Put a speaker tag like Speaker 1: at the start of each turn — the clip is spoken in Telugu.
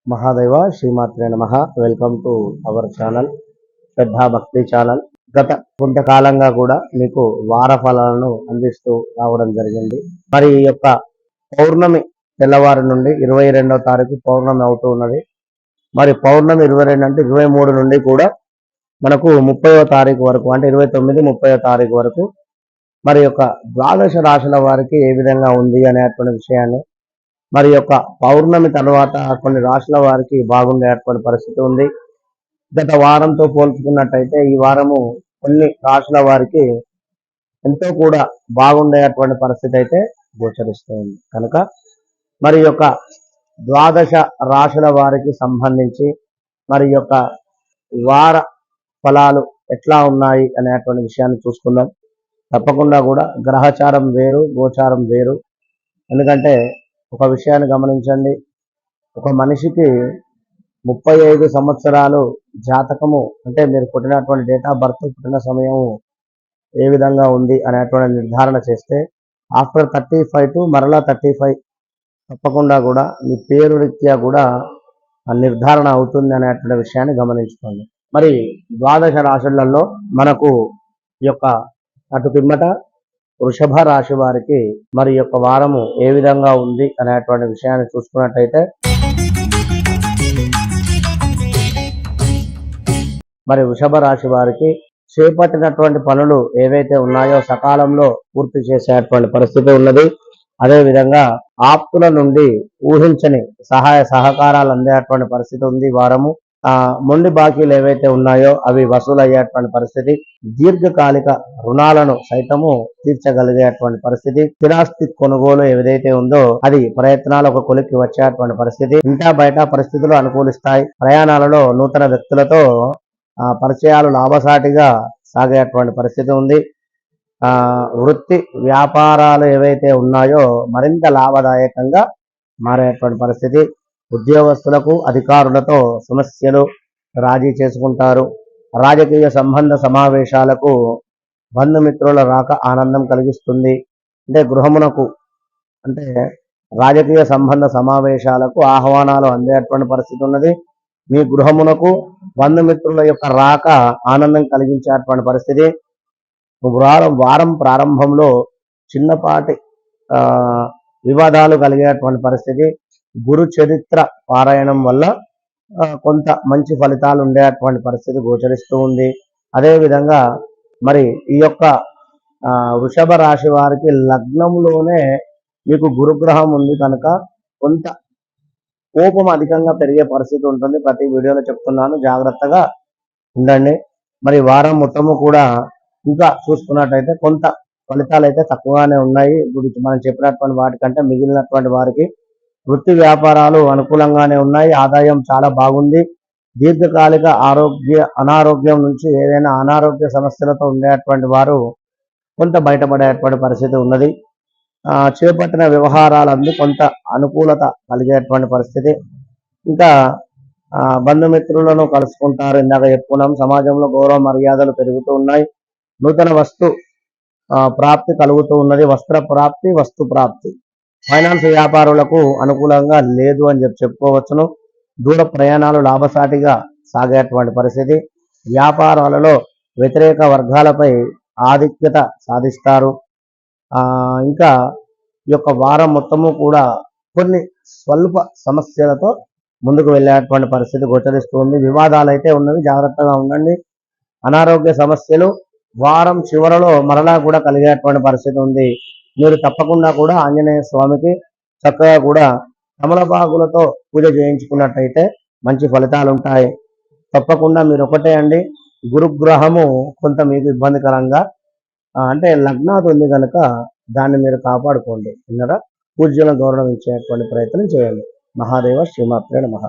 Speaker 1: మహాదేవ శ్రీమాత్రే నమః. వెల్కమ్ టు అవర్ ఛానల్ శ్రద్ధా భక్తి ఛానల్. గత కొంతకాలంగా కూడా మీకు వార ఫలాలను అందిస్తూ రావడం జరిగింది. మరి ఈ యొక్క పౌర్ణమి తెల్లవారు నుండి 22వ తారీఖు పౌర్ణమి అవుతూ ఉన్నది. మరి పౌర్ణమి 22 అంటే 23 నుండి కూడా మనకు 30వ తారీఖు వరకు అంటే 29, 30వ తారీఖు వరకు మరి యొక్క ద్వాదశ రాశుల వారికి ఏ విధంగా ఉంది అనేటువంటి విషయాన్ని, మరి యొక్క పౌర్ణమి తర్వాత కొన్ని రాశుల వారికి బాగుండేటువంటి పరిస్థితి ఉంది. గత వారంతో పోల్చుకున్నట్టయితే ఈ వారము కొన్ని రాశుల వారికి ఎంతో కూడా బాగుండేటువంటి పరిస్థితి అయితే గోచరిస్తుంది. కనుక మరి యొక్క ద్వాదశ రాశుల వారికి సంబంధించి మరి యొక్క వార ఫలాలు ఎట్లా ఉన్నాయి అనేటువంటి విషయాన్ని చూసుకుందాం. తప్పకుండా కూడా గ్రహచారం వేరు, గోచారం వేరు. ఎందుకంటే ఒక విషయాన్ని గమనించండి, ఒక మనిషికి 35 సంవత్సరాలు జాతకము అంటే మీరు పుట్టినటువంటి డేట్ ఆఫ్ బర్త్, పుట్టిన సమయం ఏ విధంగా ఉంది అనేటువంటి నిర్ధారణ చేస్తే ఆఫ్టర్ 35 టు మరలా 35 తప్పకుండా కూడా మీ పేరు రీత్యా కూడా నిర్ధారణ అవుతుంది అనేటువంటి విషయాన్ని గమనించుకోండి. మరి ద్వాదశ రాశులలో మనకు ఈ యొక్క అటు పిమ్మట వృషభ రాశి వారికి మరి యొక్క వారము ఏ విధంగా ఉంది అనేటువంటి విషయాన్ని చూసుకున్నట్టయితే మరి వృషభ రాశి వారికి చేపట్టినటువంటి పనులు ఏవైతే ఉన్నాయో సకాలంలో పూర్తి చేసేటువంటి పరిస్థితి ఉన్నది. అదేవిధంగా ఆప్తుల నుండి ఊహించని సహాయ సహకారాలు అందేటువంటి పరిస్థితి ఉంది. వారము మొండి బాకీలు ఏవైతే ఉన్నాయో అవి వసూలయ్యేటువంటి పరిస్థితి, దీర్ఘకాలిక రుణాలను సైతము తీర్చగలిగేటువంటి పరిస్థితి, స్థిరాస్తి కొనుగోలు ఏదైతే ఉందో అది ప్రయత్నాలు ఒక కొలిక్కి వచ్చేటువంటి పరిస్థితి, ఇంటా బయట పరిస్థితులు అనుకూలిస్తాయి. ప్రయాణాలలో నూతన వ్యక్తులతో పరిచయాలు లాభసాటిగా సాగేటువంటి పరిస్థితి ఉంది. వృత్తి వ్యాపారాలు ఏవైతే ఉన్నాయో మరింత లాభదాయకంగా మారేటువంటి పరిస్థితి. ఉద్యోగస్తులకు అధికారులతో సమస్యలు రాజీ చేసుకుంటారు. రాజకీయ సంబంధ సమావేశాలకు బంధుమిత్రుల రాక ఆనందం కలిగిస్తుంది. అంటే గృహమునకు అంటే రాజకీయ సంబంధ సమావేశాలకు ఆహ్వానాలు అందేటువంటి పరిస్థితి ఉన్నది. మీ గృహమునకు బంధుమిత్రుల యొక్క రాక ఆనందం కలిగించేటువంటి పరిస్థితి. వారం ప్రారంభంలో చిన్నపాటి వివాదాలు కలిగేటువంటి పరిస్థితి. గురు చరిత్ర పారాయణం వల్ల కొంత మంచి ఫలితాలు ఉండేటువంటి పరిస్థితి గోచరిస్తూ ఉంది. అదేవిధంగా మరి ఈ యొక్క వృషభ రాశి వారికి లగ్నంలోనే మీకు గురుగ్రహం ఉంది కనుక కొంత కోపం అధికంగా పెరిగే పరిస్థితి ఉంటుంది. ప్రతి వీడియోలో చెప్తున్నాను, జాగ్రత్తగా ఉండండి. మరి వారం మొత్తము కూడా ఇంకా చూసుకున్నట్టయితే కొంత ఫలితాలు అయితే తక్కువగానే ఉన్నాయి. గురించి మనం చెప్పినటువంటి వాటికంటే మిగిలినటువంటి వారికి వృత్తి వ్యాపారాలు అనుకూలంగానే ఉన్నాయి. ఆదాయం చాలా బాగుంది. దీర్ఘకాలిక అనారోగ్యం నుంచి ఏదైనా అనారోగ్య సమస్యలతో ఉండేటువంటి వారు కొంత బయటపడేటువంటి పరిస్థితి ఉన్నది. చేపట్టిన వ్యవహారాలందు కొంత అనుకూలత కలిగేటువంటి పరిస్థితి. ఇంకా బంధుమిత్రులను కలుసుకుంటారు. ఇందాక చెప్పుకున్నాం. సమాజంలో గౌరవ మర్యాదలు పెరుగుతూ ఉన్నాయి. నూతన వస్తు ప్రాప్తి కలుగుతూ ఉన్నది. వస్త్ర ప్రాప్తి, వస్తు ప్రాప్తి. ఫైనాన్స్ వ్యాపారులకు అనుకూలంగా లేదు అని చెప్పుకోవచ్చును. దూర ప్రయాణాలు లాభసాటిగా సాగేటువంటి పరిస్థితి. వ్యాపారాలలో వ్యతిరేక వర్గాలపై ఆధిక్యత సాధిస్తారు. ఇంకా ఈ యొక్క వారం మొత్తము కూడా కొన్ని స్వల్ప సమస్యలతో ముందుకు వెళ్ళేటువంటి పరిస్థితి గోచరిస్తుంది. వివాదాలు అయితే ఉన్నవి, జాగ్రత్తగా ఉండండి. అనారోగ్య సమస్యలు వారం చివరలో మరలా కూడా కలిగేటువంటి పరిస్థితి ఉంది. మీరు తప్పకుండా కూడా ఆంజనేయ స్వామికి చక్కగా కూడా తమలపాకులతో పూజ చేయించుకున్నట్టయితే మంచి ఫలితాలు ఉంటాయి. తప్పకుండా మీరు ఒకటే అండి, గురుగ్రహము కొంత మీకు ఇబ్బందికరంగా అంటే లగ్నాది ఉంది కనుక దాన్ని మీరు కాపాడుకోండి. విన్నరా? పూజ్యులను గౌరవం ఇచ్చేటువంటి ప్రయత్నం చేయండి. మహాదేవ శ్రీమాత్రే నమః.